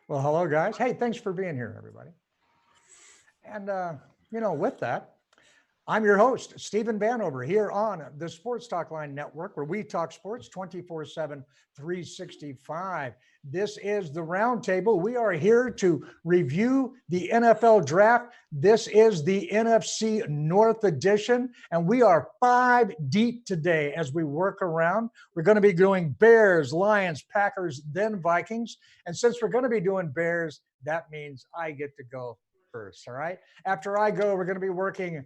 Well, hello, guys. Hey, thanks for being here, everybody. And, with that, I'm your host, Stephen Vanover, here on the Sports Talk Line Network, where we talk sports 24/7, 365. This is the Roundtable. We are here to review the NFL Draft. This is the NFC North edition, and we are 5 deep today as we work around. We're going to be doing Bears, Lions, Packers, then Vikings. And since we're going to be doing Bears, that means I get to go first, all right? After I go, we're going to be working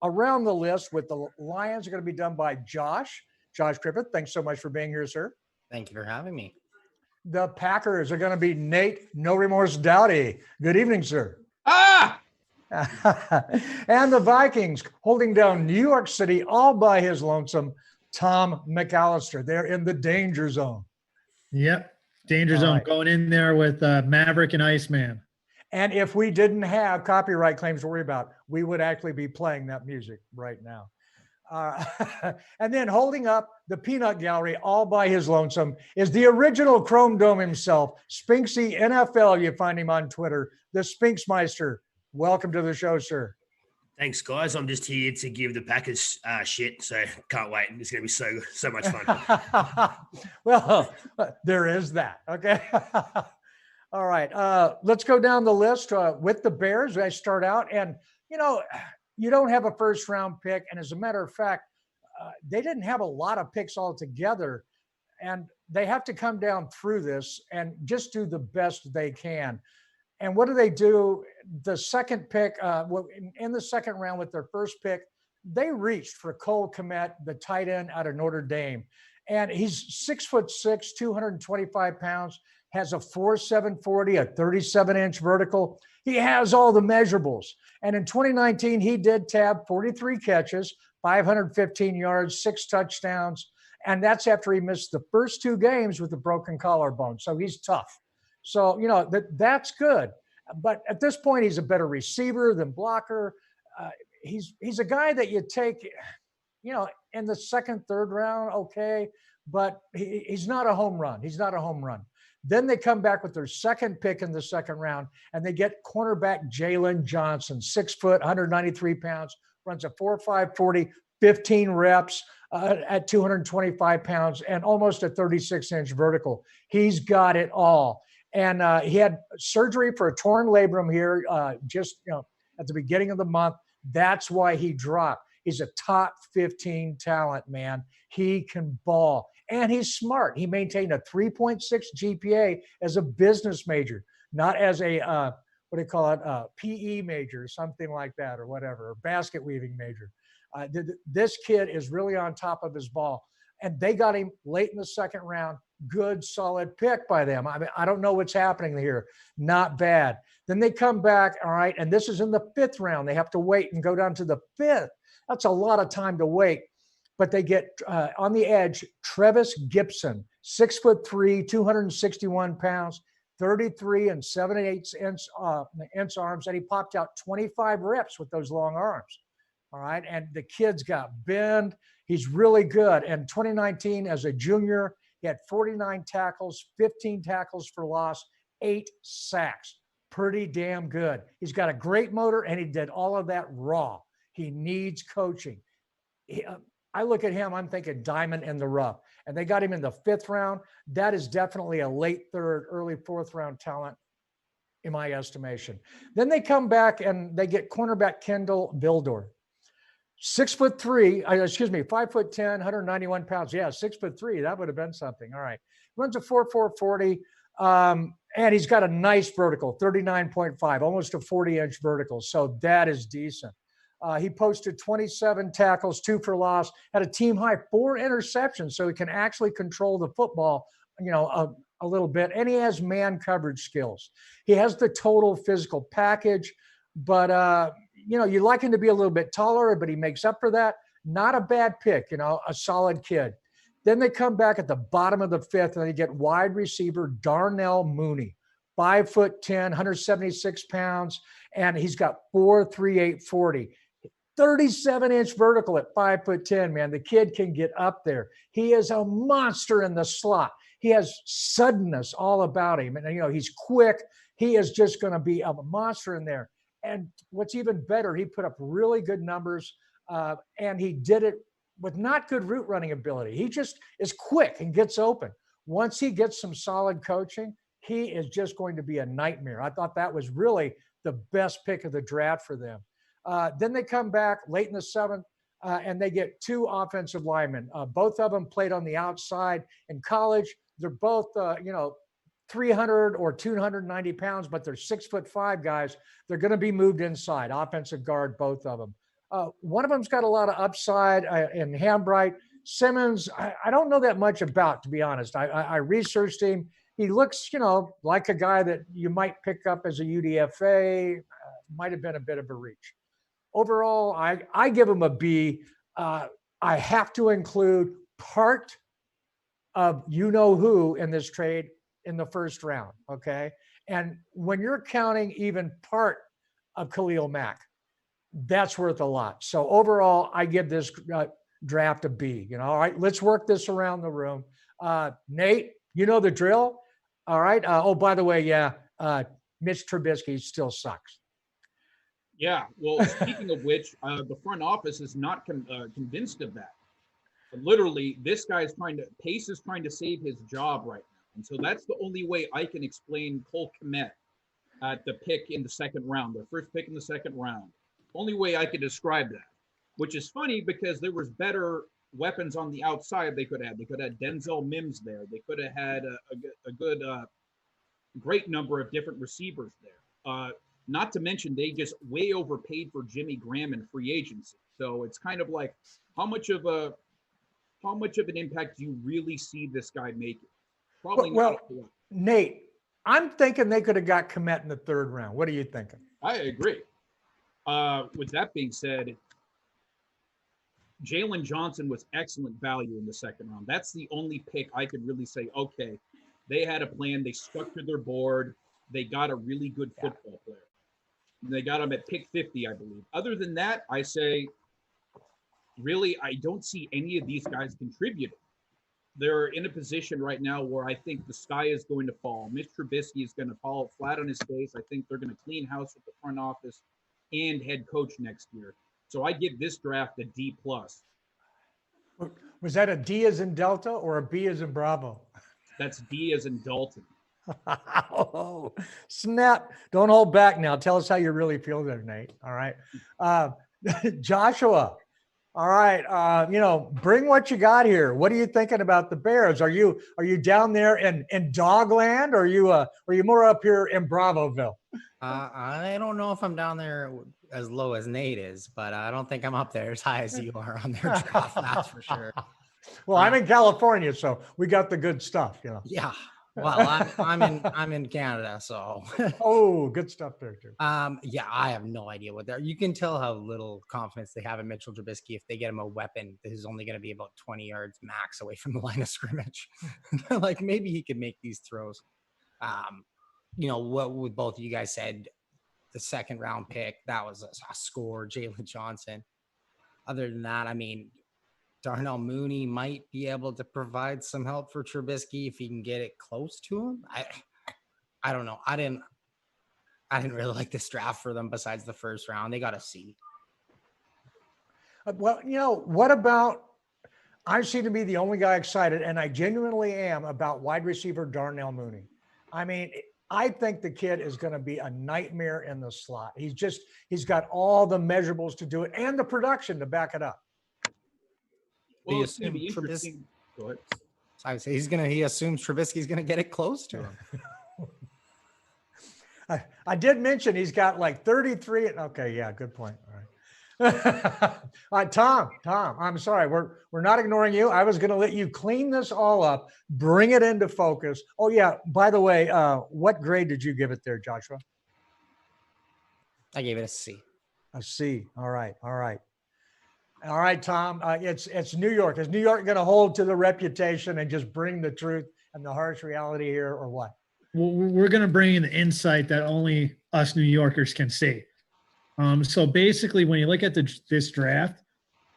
around the list with the Lions are going to be done by Josh Griffith. Thanks so much for being here, sir. Thank you for having me. The Packers are going to be Nate No Remorse Dowdy. Good evening, sir. And the Vikings holding down New York City all by his lonesome, Tom McAllister. They're in the danger zone. Yep. Danger zone. Right. Going in there with Maverick and Iceman. And if we didn't have copyright claims to worry about, we would actually be playing that music right now. And then holding up the peanut gallery all by his lonesome is the original Chrome Dome himself, Spinksy NFL. You find him on Twitter, the Spinksmeister. Welcome to the show, sir. Thanks, guys. I'm just here to give the Packers shit, so can't wait. It's going to be so much fun. Well, there is that. Okay. All right, let's go down the list with the Bears. I start out, and you don't have a first-round pick, and as a matter of fact, they didn't have a lot of picks altogether, and they have to come down through this and just do the best they can. And what do? The second pick, in the second round with their first pick, they reached for Cole Kmet, the tight end out of Notre Dame, and he's 6'6", 225 pounds. Has a 4.7 40, a 37-inch vertical. He has all the measurables. And in 2019, he did tab 43 catches, 515 yards, 6 touchdowns. And that's after he missed the first 2 games with a broken collarbone. So he's tough. So, that's good. But at this point, he's a better receiver than blocker. He's a guy that you take, in the second, third round, okay. But he's not a home run. He's not a home run. Then they come back with their second pick in the second round, and they get cornerback Jaylen Johnson, 6 foot, 193 pounds, runs a 4.5 40, 15 reps at 225 pounds, and almost a 36-inch vertical. He's got it all. And he had surgery for a torn labrum here just at the beginning of the month. That's why he dropped. He's a top 15 talent, man. He can ball. And he's smart. He maintained a 3.6 GPA as a business major, not as a, PE major, something like that or whatever, or basket weaving major. This kid is really on top of his ball. And they got him late in the second round. Good, solid pick by them. I mean, I don't know what's happening here. Not bad. Then they come back, all right, and this is in the 5th round. They have to wait and go down to the 5th. That's a lot of time to wait. But they get on the edge, Trevis Gibson, 6'3", 261 pounds, 33 and 7/8 inch arms, and he popped out 25 reps with those long arms. All right, and the kid's got bend. He's really good. And 2019, as a junior, he had 49 tackles, 15 tackles for loss, 8 sacks. Pretty damn good. He's got a great motor, and he did all of that raw. He needs coaching. I look at him, I'm thinking diamond in the rough. And they got him in the 5th round. That is definitely a late 3rd, early 4th round talent in my estimation. Then they come back and they get cornerback Kendall Vildor. 5'10", 191 pounds. Yeah, 6'3". That would have been something. All right. Runs a 4.4 40. And he's got a nice vertical, 39.5, almost a 40-inch vertical. So that is decent. He posted 27 tackles, 2 for loss, had a team high 4 interceptions, so he can actually control the football, a little bit. And he has man coverage skills. He has the total physical package, but you like him to be a little bit taller, but he makes up for that. Not a bad pick, a solid kid. Then they come back at the bottom of the 5th, and they get wide receiver Darnell Mooney, 5'10", 176 pounds, and he's got 4.38 40. 37-inch vertical at 5'10", man. The kid can get up there. He is a monster in the slot. He has suddenness all about him. And, he's quick. He is just going to be a monster in there. And what's even better, he put up really good numbers, and he did it with not good route running ability. He just is quick and gets open. Once he gets some solid coaching, he is just going to be a nightmare. I thought that was really the best pick of the draft for them. Then they come back late in the 7th, and they get 2 offensive linemen. Both of them played on the outside in college. They're both, 300 or 290 pounds, but they're 6'5" guys. They're going to be moved inside, offensive guard, both of them. One of them's got a lot of upside in Hambright. Simmons, I don't know that much about, to be honest. I researched him. He looks, like a guy that you might pick up as a UDFA. Might have been a bit of a reach. Overall, I give him a B. I have to include part of who in this trade in the first round, okay? And when you're counting even part of Khalil Mack, that's worth a lot. So overall, I give this draft a B. All right, let's work this around the room. Nate, you know the drill. All right. Oh, by the way, Mitch Trubisky still sucks. Yeah. Well, speaking of which, the front office is not convinced of that. Literally, this guy is Pace is trying to save his job right now. And so that's the only way I can explain Cole Kmet at the pick in the second round, the first pick in the second round. Only way I could describe that, which is funny because there was better weapons on the outside they could have. They could have Denzel Mims there. They could have had a good, great number of different receivers there. Not to mention they just way overpaid for Jimmy Graham in free agency. So it's kind of like how much of an impact do you really see this guy making? Probably not. Nate, I'm thinking they could have got Kmet in the 3rd round. What are you thinking? I agree. With that being said, Jaylen Johnson was excellent value in the 2nd round. That's the only pick I could really say, okay, they had a plan. They stuck to their board. They got a really good football player. They got him at pick 50, I believe. Other than that, I say, really, I don't see any of these guys contributing. They're in a position right now where I think the sky is going to fall. Mitch Trubisky is going to fall flat on his face. I think they're going to clean house with the front office and head coach next year. So I give this draft a D+. Was that a D as in Delta or a B as in Bravo? That's D as in Dalton. Oh, snap. Don't hold back now. Tell us how you really feel there, Nate. All right. Joshua. All right. Bring what you got here. What are you thinking about the Bears? Are you down there in Dogland, or are you more up here in Bravoville? I don't know if I'm down there as low as Nate is, but I don't think I'm up there as high as you are on their draft. That's for sure. Well, I'm in California, so we got the good stuff, Yeah. Well, I'm in Canada, so. Oh, good stuff there too. Yeah, I have no idea what they're. You can tell how little confidence they have in Mitchell Trubisky. If they get him a weapon, this is only going to be about 20 yards max away from the line of scrimmage. Like maybe he could make these throws. What with both of you guys said, the 2nd round pick, that was a score. Jaylen Johnson. Other than that, I mean, Darnell Mooney might be able to provide some help for Trubisky if he can get it close to him. I don't know. I didn't really like this draft for them besides the 1st round. They got a C. Well, what about, I seem to be the only guy excited, and I genuinely am, about wide receiver Darnell Mooney. I mean, I think the kid is going to be a nightmare in the slot. He's got all the measurables to do it and the production to back it up. Well, it's going to be interesting. Go ahead. I would say he assumes Trubisky's going to get it close to him. I did mention he's got like 33. Okay, yeah, good point. All right. Tom, I'm sorry. We're not ignoring you. I was going to let you clean this all up, bring it into focus. Oh, yeah. By the way, what grade did you give it there, Joshua? I gave it a C. A C. All right, Tom. It's New York. Is New York going to hold to the reputation and just bring the truth and the harsh reality here, or what? Well, we're going to bring in the insight that only us New Yorkers can see. So basically, when you look at this draft,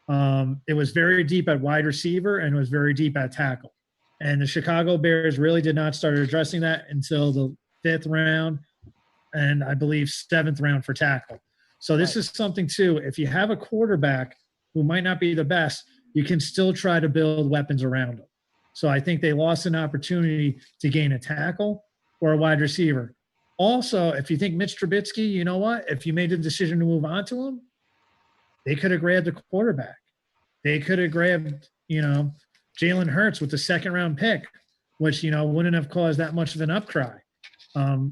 it was very deep at wide receiver and it was very deep at tackle. And the Chicago Bears really did not start addressing that until the 5th round and I believe 7th round for tackle. So this is something too. If you have a quarterback who might not be the best, you can still try to build weapons around him. So I think they lost an opportunity to gain a tackle or a wide receiver. Also, if you think Mitch Trubisky, you know what? If you made the decision to move on to him, they could have grabbed a quarterback. They could have grabbed, Jalen Hurts with the 2nd round pick, which, wouldn't have caused that much of an upcry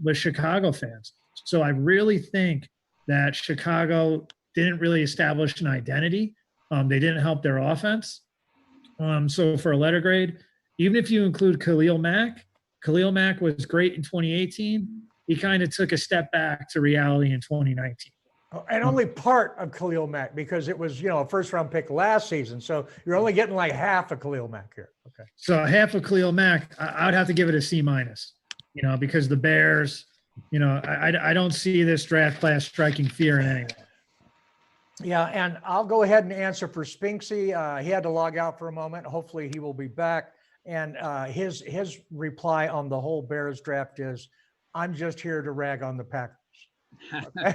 with Chicago fans. So I really think that Chicago didn't really establish an identity. They didn't help their offense. So for a letter grade, even if you include Khalil Mack was great in 2018. He kind of took a step back to reality in 2019. And only part of Khalil Mack, because it was, a 1st round pick last season. So you're only getting like half of Khalil Mack here. Okay. So half of Khalil Mack, I would have to give it a C-, because the Bears, I don't see this draft class striking fear in anyone. Yeah, and I'll go ahead and answer for Spinksy. He had to log out for a moment. Hopefully he will be back. And his reply on the whole Bears draft is, I'm just here to rag on the Packers. Okay.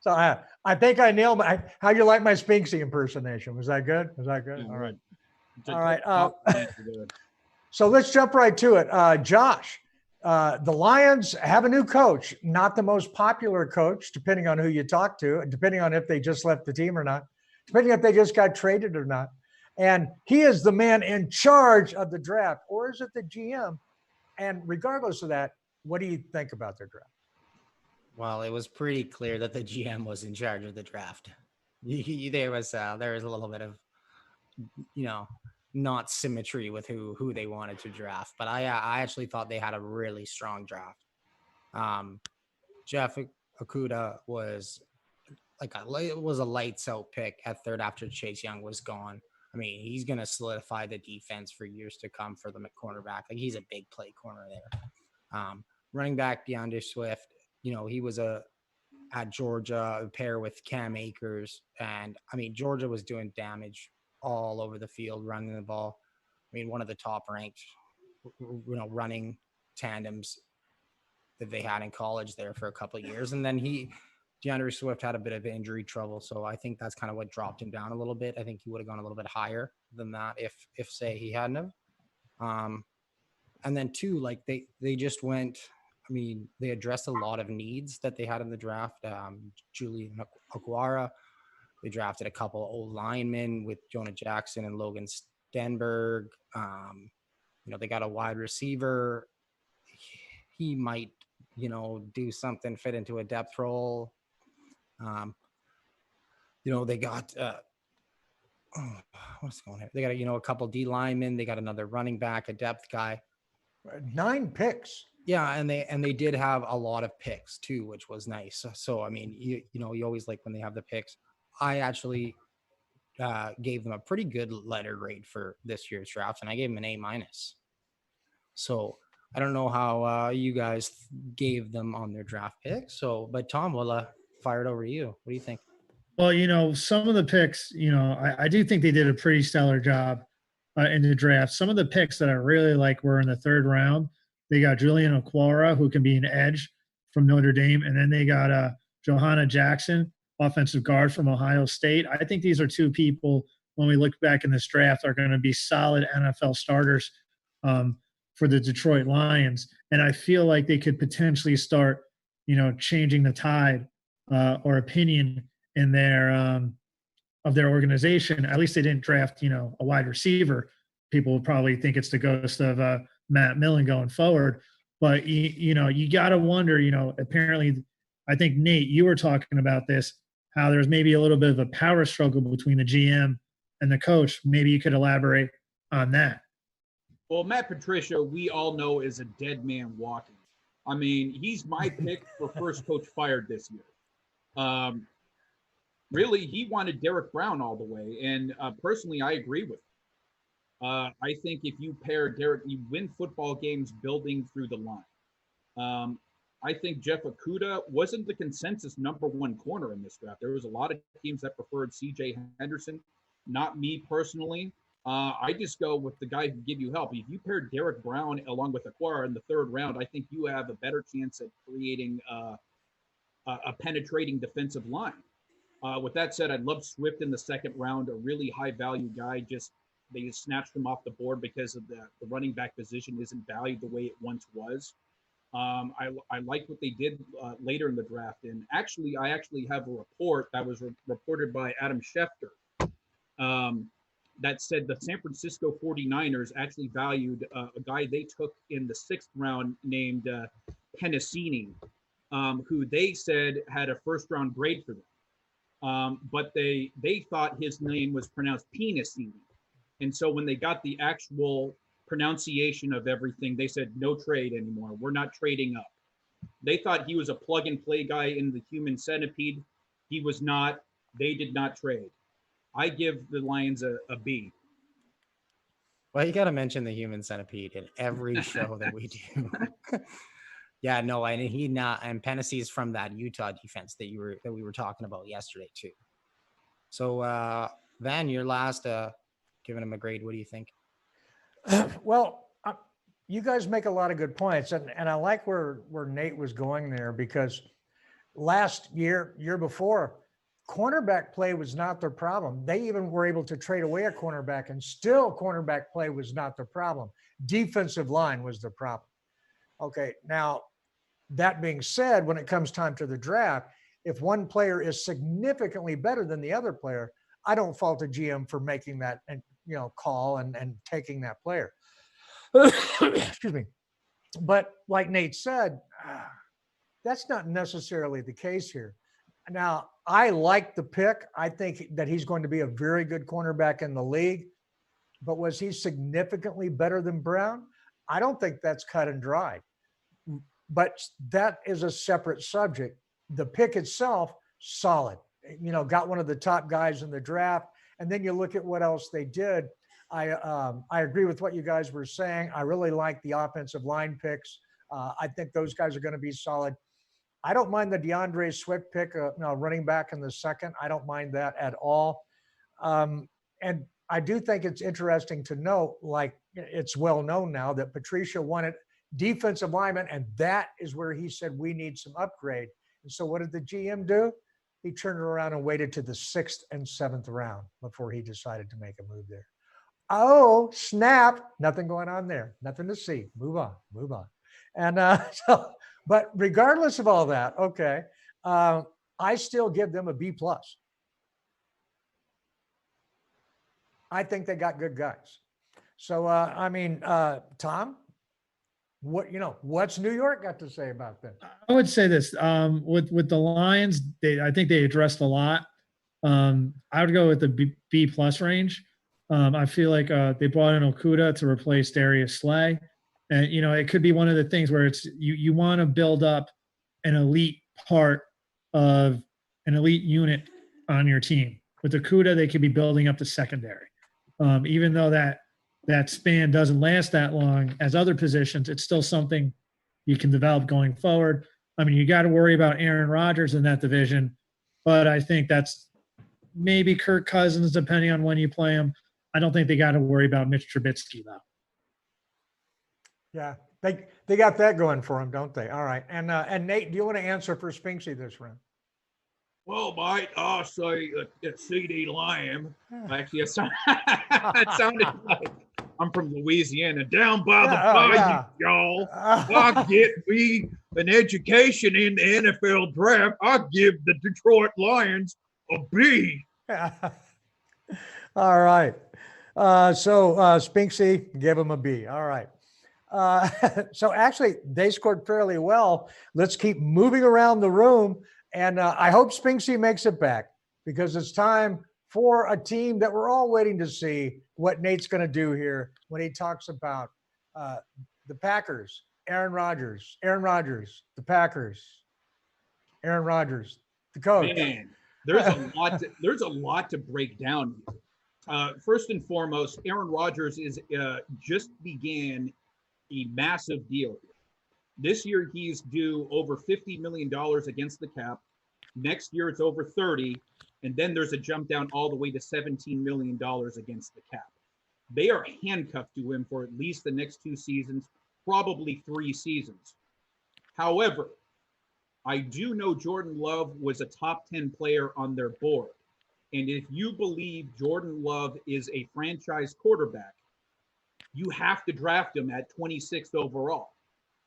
So I think I nailed how you like my Spinksy impersonation? Was that good? Was that good? Yeah, all right. All right. So let's jump right to it. Josh, the Lions have a new coach, not the most popular coach, depending on who you talk to, and depending on if they just left the team or not, depending if they just got traded or not. And he is the man in charge of the draft, or is it the GM? And regardless of that, what do you think about their draft? Well, it was pretty clear that the GM was in charge of the draft. There was a little bit of, not symmetry with who they wanted to draft, but I actually thought they had a really strong draft. Jeff Okudah was a lights out pick at 3rd after Chase Young was gone. I mean, he's going to solidify the defense for years to come for the cornerback. Like, he's a big play corner there. Running back DeAndre Swift, he was at Georgia, a pair with Cam Akers. And, I mean, Georgia was doing damage all over the field, running the ball. I mean, one of the top ranked, running tandems that they had in college there for a couple of years. And then DeAndre Swift had a bit of injury trouble. So I think that's kind of what dropped him down a little bit. I think he would have gone a little bit higher than that if say he hadn't have. And then 2, like they just went, I mean, they addressed a lot of needs that they had in the draft. Julian Okwara, they drafted a couple of old linemen with Jonah Jackson and Logan Stenberg. They got a wide receiver. He might, do something, fit into a depth role. They got what's going on? They got a couple D linemen. They got another running back, a depth guy. 9 picks. Yeah, and they did have a lot of picks too, which was nice. So I mean, you always like when they have the picks. I actually gave them a pretty good letter grade for this year's draft, and I gave them an A-. So I don't know how you guys gave them on their draft picks. So, but Tom, we'll fire it over to you. What do you think? Well, some of the picks, I do think they did a pretty stellar job in the draft. Some of the picks that I really like were in the 3rd round. They got Julian Okwara, who can be an edge from Notre Dame. And then they got Johanna Jackson, offensive guard from Ohio State. I think these are 2 people, when we look back in this draft, are going to be solid NFL starters for the Detroit Lions. And I feel like they could potentially start, changing the tide or opinion in their of their organization. At least they didn't draft, a wide receiver. People would probably think it's the ghost of Matt Millen going forward. But, you got to wonder, apparently, I think, Nate, you were talking about this, how there's maybe a little bit of a power struggle between the GM and the coach. Maybe you could elaborate on that. Well, Matt Patricia, we all know, is a dead man walking. I mean, he's my pick for first coach fired this year. Really, he wanted Derek Brown all the way. And personally, I agree with him. I think if you pair Derek, you win football games building through the line. I think Jeff Okudah wasn't the consensus #1 corner in this draft. There was a lot of teams that preferred C.J. Henderson, not me personally. I just go with the guy who can give you help. If you pair Derek Brown along with Aquara in the 3rd round, I think you have a better chance at creating a penetrating defensive line. With that said, I'd love Swift in the 2nd round, a really high value guy. They just snatched him off the board because of the running back position isn't valued the way it once was. I like what they did later in the draft. And actually, I have a report that was reported by Adam Schefter that said the San Francisco 49ers actually valued a guy they took in the 6th round named Pennicini, who they said had a 1st round grade for them. But they thought his name was pronounced Pennicini. And so when they got the actual pronunciation of everything, they said, no trade anymore. We're not trading up. They thought he was a plug and play guy in the human centipede. He was not. They did not trade. I give the Lions a B. Well, you got to mention the human centipede in every show that we do. Yeah, no, and and Pennessee's from that Utah defense that we were talking about yesterday too. So, Van, your last, giving him a grade. What do you think? Well, you guys make a lot of good points, and I like where Nate was going there, because last year before, cornerback play was not their problem. They even were able to trade away a cornerback, and still cornerback play was not their problem. Defensive line was their problem. Okay, now that being said, when it comes time to the draft, if one player is significantly better than the other player, I don't fault the GM for making that call and taking that player. Excuse me. But like Nate said, that's not necessarily the case here. Now, I like the pick. I think that he's going to be a very good cornerback in the league. But was he significantly better than Brown? I don't think that's cut and dry. But that is a separate subject. The pick itself, solid. Got one of the top guys in the draft. And then you look at what else they did. I agree with what you guys were saying. I really like the offensive line picks. I think those guys are going to be solid. I don't mind the DeAndre Swift pick, running back in the 2nd. I don't mind that at all. And I do think it's interesting to note, like it's well known now, that Patricia wanted defensive lineman, and that is where he said we need some upgrade. And so what did the GM do? He turned around and waited to the 6th and 7th round before he decided to make a move there. Oh, snap. Nothing going on there. Nothing to see. Move on. And but regardless of all that, okay, I still give them a B+. I think they got good guys. So, Tom, what's New York got to say about this? I would say this, with the Lions, I think they addressed a lot. I would go with the B+ range. I feel like they brought in Okuda to replace Darius Slay. And, it could be one of the things where it's you want to build up an elite part of an elite unit on your team. With Okuda, they could be building up the secondary. Even though that span doesn't last that long as other positions, it's still something you can develop going forward. I mean, you got to worry about Aaron Rodgers in that division, but I think that's maybe Kirk Cousins, depending on when you play him. I don't think they got to worry about Mitch Trubisky, though. Yeah, they got that going for them, don't they? All right. And Nate, do you want to answer for Spinksy this round? Well, mate, I'll say it's CD Lamb. Actually, it sounded like I'm from Louisiana, down by the bayou, y'all. I get me an education in the NFL draft. I give the Detroit Lions a B. All right. So Spinksy, give him a B. All right. So actually, they scored fairly well. Let's keep moving around the room. And I hope Spinksy makes it back, because it's time for a team that we're all waiting to see what Nate's going to do here when he talks about the Packers, Aaron Rodgers, the Packers, Aaron Rodgers, the coach. Man, there's a lot to break down here. First and foremost, Aaron Rodgers just began a massive deal. This year, he's due over $50 million against the cap. Next year, it's over 30. And then there's a jump down all the way to $17 million against the cap. They are handcuffed to him for at least the next 2 seasons, probably 3 seasons. However, I do know Jordan Love was a top 10 player on their board. And if you believe Jordan Love is a franchise quarterback, you have to draft him at 26th overall.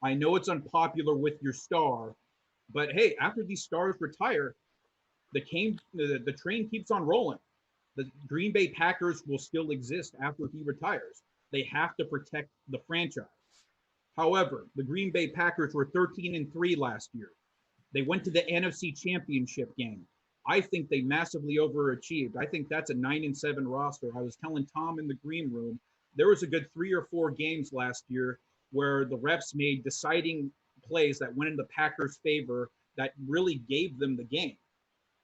I know it's unpopular with your star, but hey, after these stars retire, the train keeps on rolling. The Green Bay Packers will still exist after he retires. They have to protect the franchise. However, the Green Bay Packers were 13-3 last year. They went to the NFC Championship game. I think they massively overachieved. I think that's a 9-7 roster. I was telling Tom in the green room, there was a good 3 or 4 games last year where the refs made deciding plays that went in the Packers' favor that really gave them the game.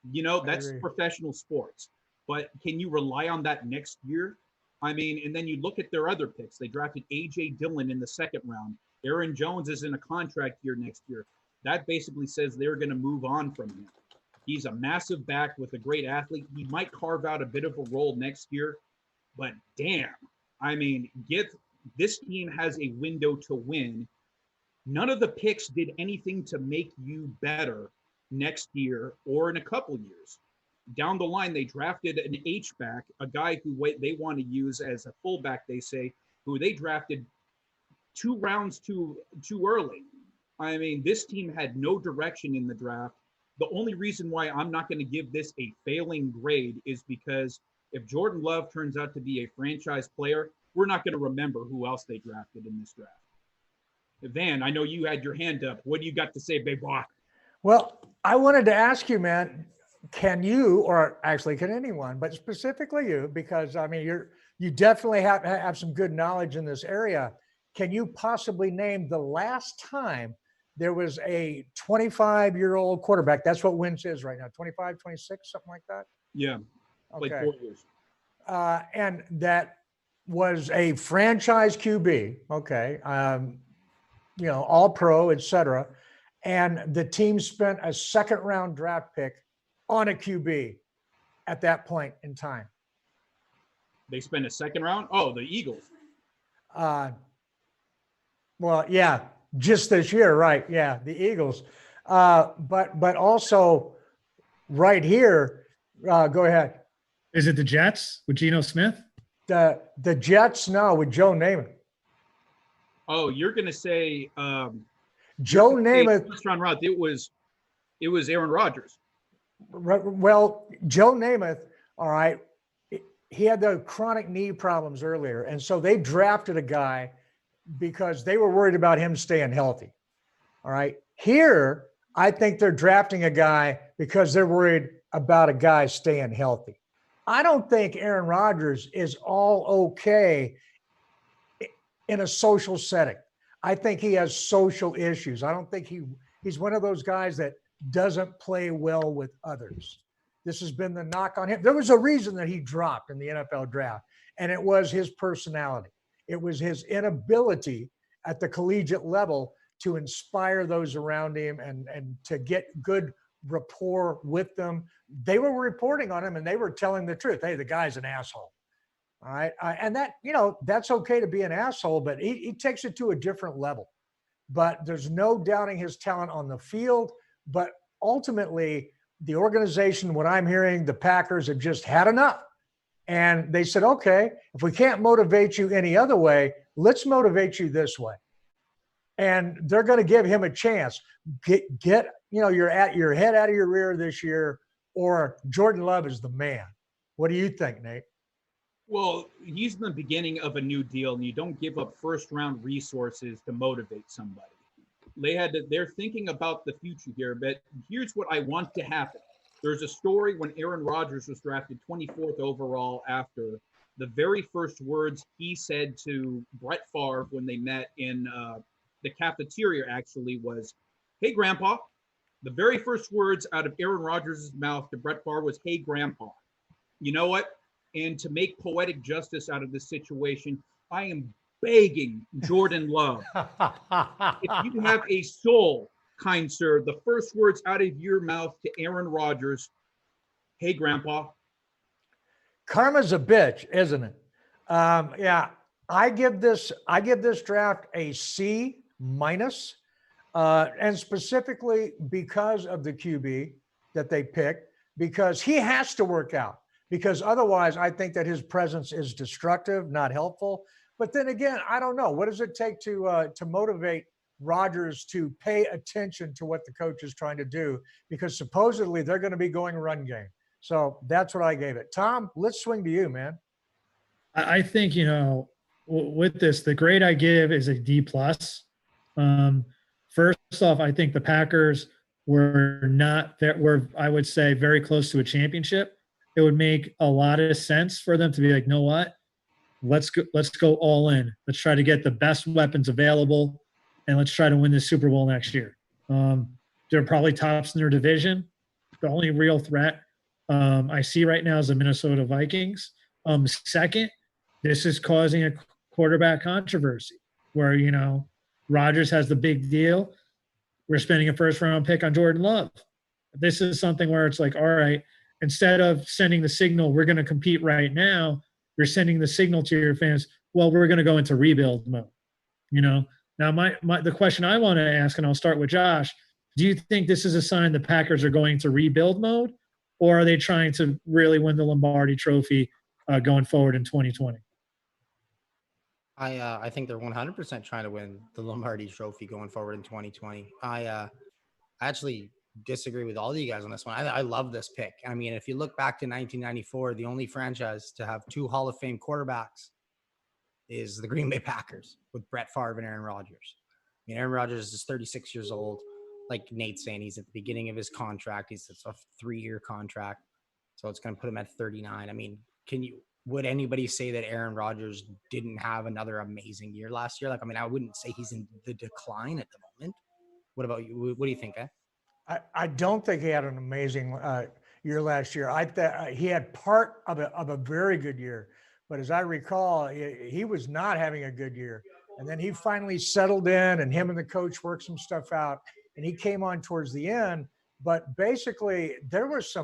You know, that's professional sports. But can you rely on that next year? I mean, and then you look at their other picks. They drafted A.J. Dillon in the 2nd round. Aaron Jones is in a contract year next year. That basically says they're going to move on from him. He's a massive back with a great athlete. He might carve out a bit of a role next year, but damn, I mean, this team has a window to win. None of the picks did anything to make you better next year or in a couple years. Down the line, they drafted an H-back, a guy who they want to use as a fullback, they say, who they drafted 2 rounds too early. I mean, this team had no direction in the draft. The only reason why I'm not going to give this a failing grade is because if Jordan Love turns out to be a franchise player, we're not going to remember who else they drafted in this draft. Van, I know you had your hand up. What do you got to say, babe? Well, I wanted to ask you, man, can you, or actually can anyone, but specifically you, because I mean, you definitely have some good knowledge in this area. Can you possibly name the last time there was a 25-year-old quarterback? That's what Wentz is right now, 25, 26, something like that? Yeah, like 4 years. And that was a franchise QB, okay, you know, all pro, et cetera. And the team spent a 2nd-round draft pick on a QB at that point in time. They spent a 2nd round? Oh, the Eagles. Well, yeah, just this year, right? Yeah, the Eagles. But also right here, go ahead. Is it the Jets with Geno Smith? The Jets, no, with Joe Namath. Oh, you're going to say Joe Namath. First round route. It was Aaron Rodgers. Well, Joe Namath, all right, he had the chronic knee problems earlier. And so they drafted a guy because they were worried about him staying healthy. All right. Here, I think they're drafting a guy because they're worried about a guy staying healthy. I don't think Aaron Rodgers is all okay in a social setting. I think he has social issues. I don't think he's one of those guys that doesn't play well with others. This has been the knock on him. There was a reason that he dropped in the NFL draft, and it was his personality. It was his inability at the collegiate level to inspire those around him and to get good rapport with them. They were reporting on him and they were telling the truth. Hey, the guy's an asshole. All right. And that, you know, that's okay to be an asshole, but he takes it to a different level. But there's no doubting his talent on the field. But ultimately, the organization, what I'm hearing, the Packers have just had enough. And they said, okay, if we can't motivate you any other way, let's motivate you this way. And they're going to give him a chance. Get you know, your head out of your rear this year, or Jordan Love is the man. What do you think, Nate? Well, he's in the beginning of a new deal, and you don't give up first-round resources to motivate somebody. They're thinking about the future here, but here's what I want to happen. There's a story when Aaron Rodgers was drafted 24th overall after the very first words he said to Brett Favre when they met in the cafeteria actually was, "Hey, Grandpa." The very first words out of Aaron Rodgers' mouth to Brett Favre was, "Hey, Grandpa." You know what? And to make poetic justice out of this situation, I am begging Jordan Love. If you have a soul, kind sir, the first words out of your mouth to Aaron Rodgers, "Hey, Grandpa." Karma's a bitch, isn't it? Yeah, I give this draft a C minus, and specifically because of the QB that they picked, because he has to work out. Because otherwise, I think that his presence is destructive, not helpful. But then again, I don't know. What does it take to motivate Rodgers to pay attention to what the coach is trying to do? Because supposedly they're going to be going run game. So that's what I gave it. Tom, let's swing to you, man. I think, with this, the grade I give is a D plus. First off, I think the Packers were not that were, I would say, very close to a championship. It would make a lot of sense for them to be like, you know what? Let's go all in. Let's try to get the best weapons available, and let's try to win the Super Bowl next year. They're probably tops in their division. The only real threat I see right now is the Minnesota Vikings. Second, this is causing a quarterback controversy where, Rodgers has the big deal. We're spending a first-round pick on Jordan Love. This is something where it's like, all right, instead of sending the signal, we're going to compete right now, you're sending the signal to your fans, well, we're going to go into rebuild mode. Now, the question I want to ask, and I'll start with Josh, do you think this is a sign the Packers are going to rebuild mode, or are they trying to really win the Lombardi Trophy going forward in 2020? I think they're 100% trying to win the Lombardi Trophy going forward in 2020. I actually disagree with all of you guys on this one. I love this pick. I mean, if you look back to 1994, the only franchise to have 2 Hall of Fame quarterbacks is the Green Bay Packers with Brett Favre and Aaron Rodgers. I mean, Aaron Rodgers is 36 years old. Like Nate's saying, he's at the beginning of his contract. It's a 3-year contract. So it's going to put him at 39. I mean, would anybody say that Aaron Rodgers didn't have another amazing year last year? I wouldn't say he's in the decline at the moment. What about you? What do you think, I don't think he had an amazing year last year. I thought he had part of a very good year, but as I recall, he was not having a good year. And then he finally settled in, and him and the coach worked some stuff out, and he came on towards the end. But basically, there was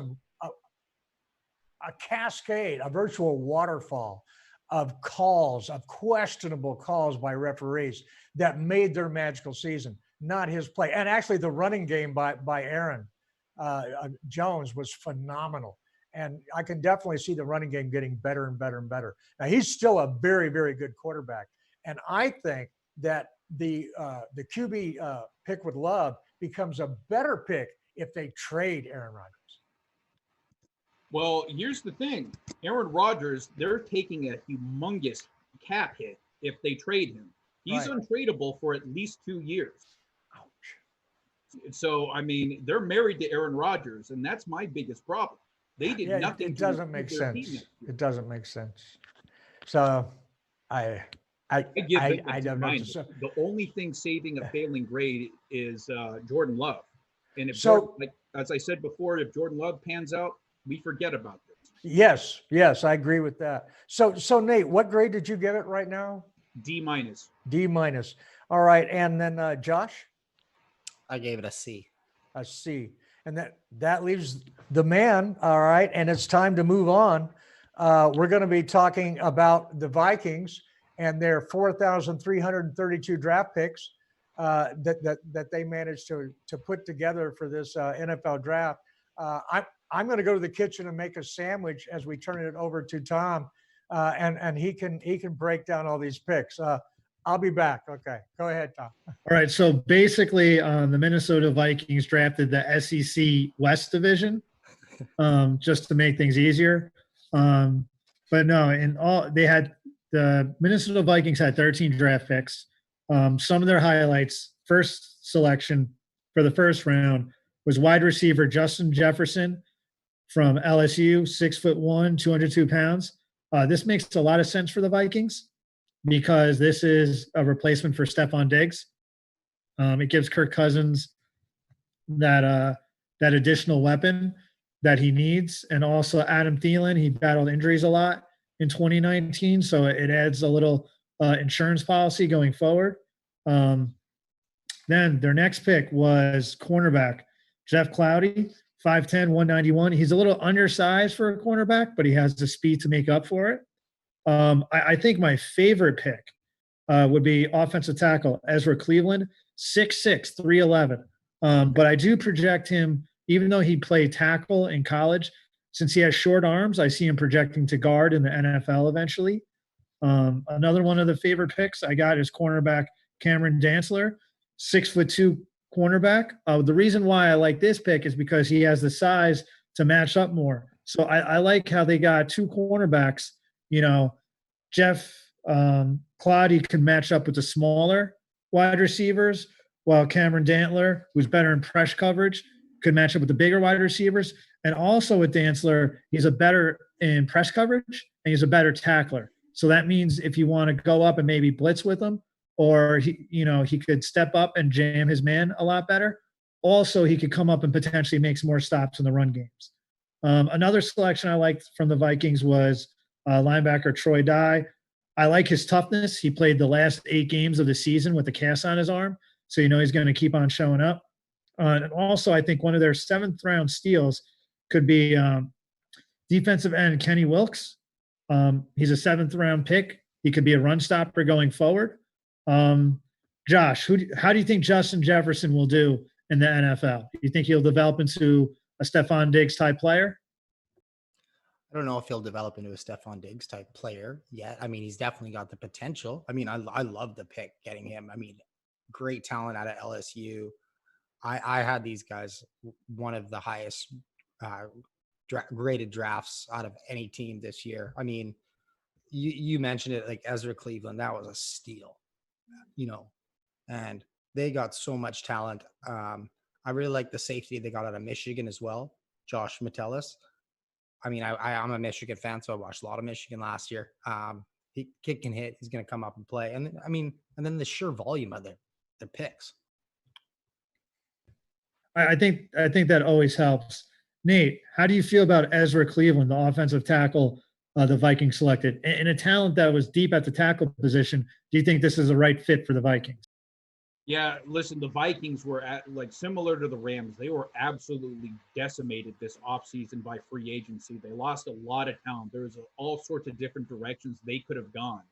a cascade, a virtual waterfall of calls, of questionable calls by referees that made their magical season, not his play. And actually the running game by Aaron Jones was phenomenal. And I can definitely see the running game getting better and better and better. Now, he's still a very, very good quarterback. And I think that the QB pick with Love becomes a better pick if they trade Aaron Rodgers. Well, here's the thing. Aaron Rodgers, they're taking a humongous cap hit if they trade him. He's untradeable for at least 2 years. Ouch. So, I mean, they're married to Aaron Rodgers, and that's my biggest problem. They did nothing. It doesn't make sense. It doesn't make sense. So, I don't know. The only thing saving a failing grade is Jordan Love. And if as I said before, if Jordan Love pans out, we forget about this. Yes, I agree with that. So Nate, what grade did you give it right now? D minus. D minus. All right, and then Josh? I gave it a C. A C. And that leaves the man. All right, and it's time to move on. We're going to be talking about the Vikings and their 4,332 draft picks that they managed to put together for this NFL draft. I'm going to go to the kitchen and make a sandwich as we turn it over to Tom, and he can break down all these picks. I'll be back. Okay, go ahead, Tom. All right. So basically, the Minnesota Vikings drafted the SEC West Division just to make things easier. But no, the Minnesota Vikings had 13 draft picks. Some of their highlights: first selection for the first round was wide receiver Justin Jefferson from LSU, 6'1", 202 pounds. This makes a lot of sense for the Vikings because this is a replacement for Stephon Diggs. It gives Kirk Cousins that additional weapon that he needs, and also Adam Thielen. He battled injuries a lot in 2019, so it adds a little insurance policy going forward. Then their next pick was cornerback Jeff Cloudy, 5'10", 191. He's a little undersized for a cornerback, but he has the speed to make up for it. I think my favorite pick would be offensive tackle Ezra Cleveland, 6'6", 311. But I do project him, even though he played tackle in college, since he has short arms, I see him projecting to guard in the NFL eventually. Another one of the favorite picks I got is cornerback Cameron Dantzler, 6'2" cornerback. The reason why I like this pick is because he has the size to match up more. So I like how they got two cornerbacks. You know, Jeff Clottey can match up with the smaller wide receivers, while Cameron Dantzler, who's better in press coverage, could match up with the bigger wide receivers. And also with Dantzler, he's a better in press coverage and he's a better tackler. So that means if you want to go up and maybe blitz with him, or he could step up and jam his man a lot better. Also, he could come up and potentially make some more stops in the run games. Another selection I liked from the Vikings was linebacker Troy Dye. I like his toughness. He played the last 8 games of the season with a cast on his arm, so he's going to keep on showing up. And also, I think one of their 7th round steals could be defensive end Kenny Wilkes. He's a 7th round pick. He could be a run stopper going forward. Josh, how do you think Justin Jefferson will do in the NFL? Do you think he'll develop into a Stephon Diggs type player? I don't know if he'll develop into a Stephon Diggs type player yet. I mean, he's definitely got the potential. I mean, I love the pick getting him. I mean, great talent out of LSU. I had these guys one of the highest graded drafts out of any team this year. I mean, you mentioned it, like Ezra Cleveland, that was a steal, and they got so much talent. I really like the safety they got out of Michigan as well, Josh Metellus. I mean, I'm a Michigan fan, so I watched a lot of Michigan last year. He kick and hit. He's going to come up and play. And then the sheer volume of their picks. I think that always helps. Nate, how do you feel about Ezra Cleveland, the offensive tackle the Vikings selected? And a talent that was deep at the tackle position, do you think this is the right fit for the Vikings? Yeah, listen, the Vikings were similar to the Rams. They were absolutely decimated this offseason by free agency. They lost a lot of talent. There was all sorts of different directions they could have gone.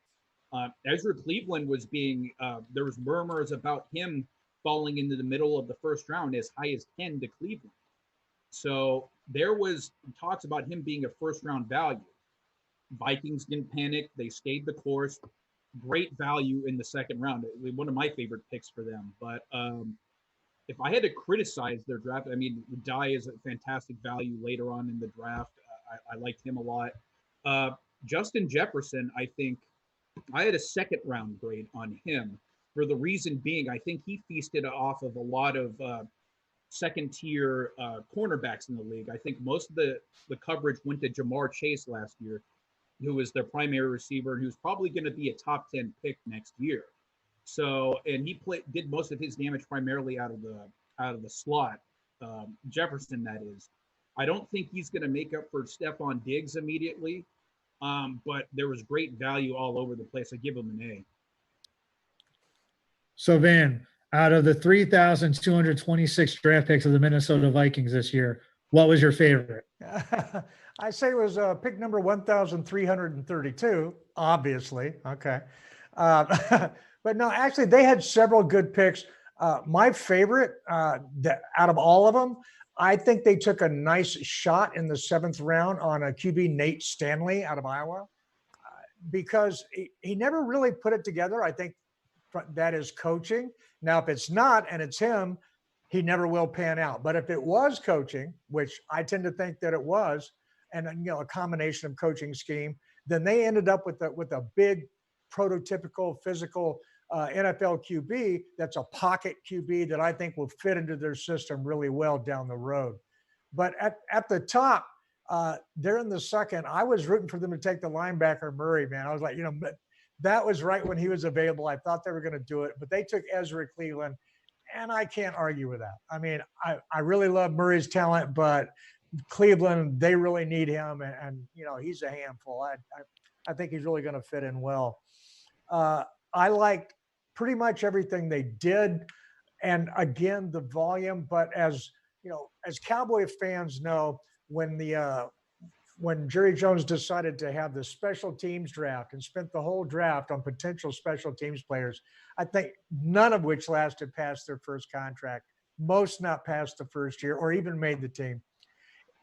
Ezra Cleveland was there was murmurs about him falling into the middle of the first round as high as 10 to Cleveland. So there was talks about him being a first round value. Vikings didn't panic. They stayed the course. Great value in the second round. One of my favorite picks for them. But if I had to criticize their draft, I mean, Dye is a fantastic value later on in the draft. I liked him a lot. Justin Jefferson, I think I had a second round grade on him for the reason being, I think he feasted off of a lot of second tier cornerbacks in the league. I think most of the coverage went to Jamar Chase last year, who was their primary receiver and who's probably going to be a top 10 pick next year. So, and he did most of his damage primarily out of the slot. Jefferson, that is. I don't think he's going to make up for Stephon Diggs immediately, but there was great value all over the place. I give him an A. So, Van, out of the 3,226 draft picks of the Minnesota Vikings this year, what was your favorite? I say it was pick number 1,332, obviously. Okay. But no, actually, they had several good picks. My favorite out of all of them, I think they took a nice shot in the 7th round on a QB, Nate Stanley out of Iowa, because he never really put it together. I think that is coaching. Now, if it's not and it's him, he never will pan out. But if it was coaching, which I tend to think that it was, and a combination of coaching scheme, then they ended up with a big prototypical physical NFL QB that's a pocket QB that I think will fit into their system really well down the road. But at the top, they're in the second. I was rooting for them to take the linebacker Murray, man. I was like, but that was right when he was available. I thought they were going to do it, but they took Ezra Cleveland, and I can't argue with that. I mean, I really love Murray's talent, but Cleveland, they really need him, and he's a handful. I think he's really going to fit in well. I liked pretty much everything they did, and again, the volume. But as Cowboy fans know, when the when Jerry Jones decided to have the special teams draft and spent the whole draft on potential special teams players, I think none of which lasted past their first contract, most not past the first year or even made the team.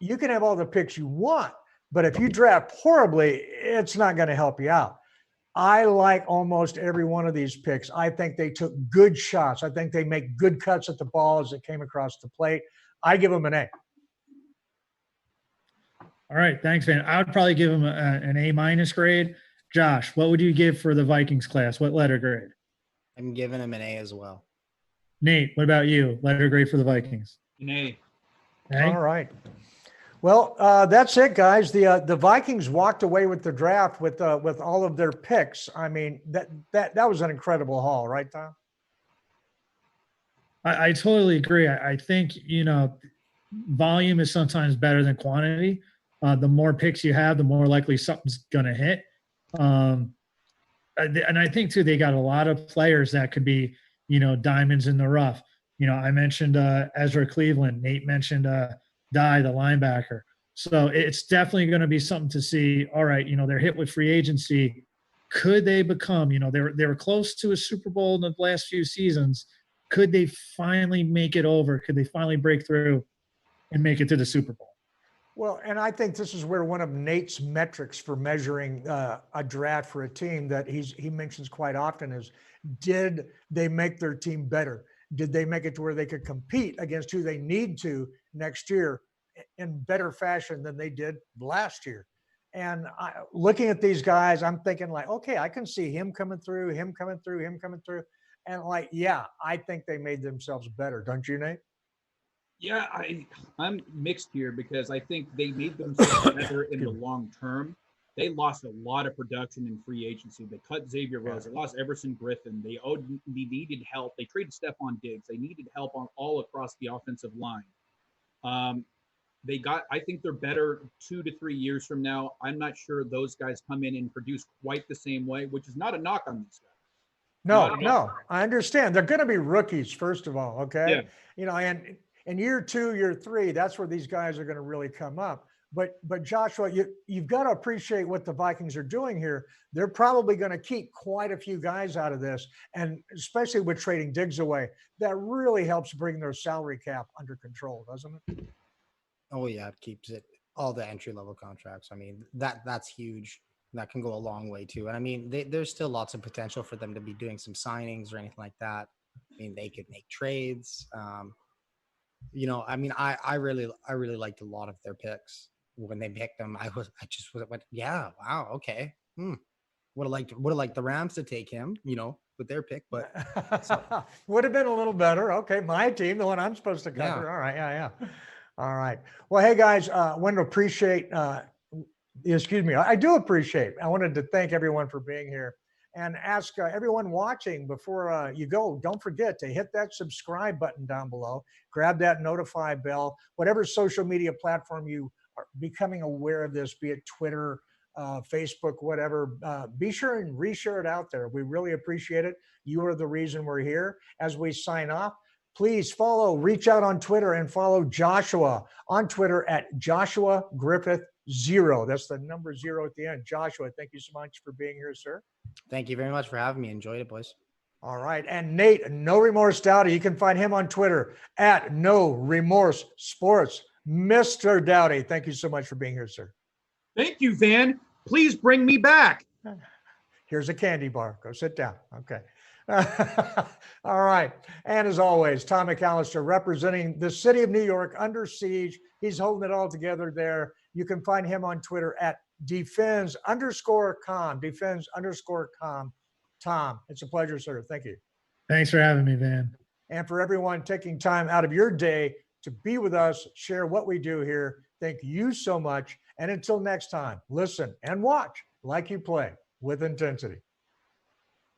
You can have all the picks you want, but if you draft horribly, it's not going to help you out. I like almost every one of these picks. I think they took good shots. I think they make good cuts at the ball as it came across the plate. I give them an A. All right, thanks, Van. I would probably give him an A- grade. Josh, what would you give for the Vikings class? What letter grade? I'm giving him an A as well. Nate, what about you? Letter grade for the Vikings? An A. A? All right. Well, that's it, guys. The Vikings walked away with the draft with all of their picks. I mean, that was an incredible haul, right, Tom? I totally agree. I think, volume is sometimes better than quantity. The more picks you have, the more likely something's going to hit. And I think, too, they got a lot of players that could be, diamonds in the rough. I mentioned Ezra Cleveland. Nate mentioned Dye, the linebacker. So it's definitely going to be something to see. All right, they're hit with free agency. Could they become, they were close to a Super Bowl in the last few seasons. Could they finally make it over? Could they finally break through and make it to the Super Bowl? Well, and I think this is where one of Nate's metrics for measuring a draft for a team that he mentions quite often is, did they make their team better? Did they make it to where they could compete against who they need to next year in better fashion than they did last year? And looking at these guys, I'm thinking like, okay, I can see him coming through. And like, yeah, I think they made themselves better. Don't you, Nate? Yeah, I'm mixed here because I think they made themselves better in the long term. They lost a lot of production in free agency. They cut Xavier Rhodes. They lost Everson Griffin. They needed help. They traded Stephon Diggs. They needed help on all across the offensive line. I think they're better 2 to 3 years from now. I'm not sure those guys come in and produce quite the same way, which is not a knock on these guys. No, I understand. They're going to be rookies, first of all. Okay. Yeah. And in year 2, year 3, that's where these guys are going to really come up. But Joshua, you've got to appreciate what the Vikings are doing here. They're probably going to keep quite a few guys out of this, and especially with trading Diggs away, that really helps bring their salary cap under control, doesn't it? Oh yeah, it keeps it all the entry level contracts. I mean, that's huge. That can go a long way too. And I mean, there's still lots of potential for them to be doing some signings or anything like that. I mean, they could make trades. I mean, I really liked a lot of their picks when they picked them. I just went, yeah, wow, okay. Would have liked the Rams to take him, with their pick, but would have been a little better. Okay, my team, the one I'm supposed to cover. Yeah. All right, yeah. All right. Well, hey guys, I wanted to appreciate. I do appreciate. I wanted to thank everyone for being here, and ask everyone watching before you go. Don't forget to hit that subscribe button down below. Grab that notify bell. Whatever social media platform you are becoming aware of this, be it Twitter, Facebook, whatever, be sure and reshare it out there. We really appreciate it. You are the reason we're here. As we sign off, please reach out on Twitter and follow Joshua on Twitter at Joshua Griffith 0. That's the number 0 at the end. Joshua, thank you so much for being here, sir. Thank you very much for having me. Enjoyed it, boys. All right. And Nate, No Remorse Dowdy, you can find him on Twitter at No Remorse Sports. Mr. Dowdy, thank you so much for being here, sir. Thank you, Van. Please bring me back. Here's a candy bar. Go sit down. Okay. All right. And as always, Tom McAllister representing the city of New York under siege. He's holding it all together there. You can find him on Twitter at defends_com. Defends_com. Tom, it's a pleasure, sir. Thank you. Thanks for having me, Van. And for everyone taking time out of your day to be with us, share what we do here. Thank you so much. And until next time, listen and watch like you play with intensity.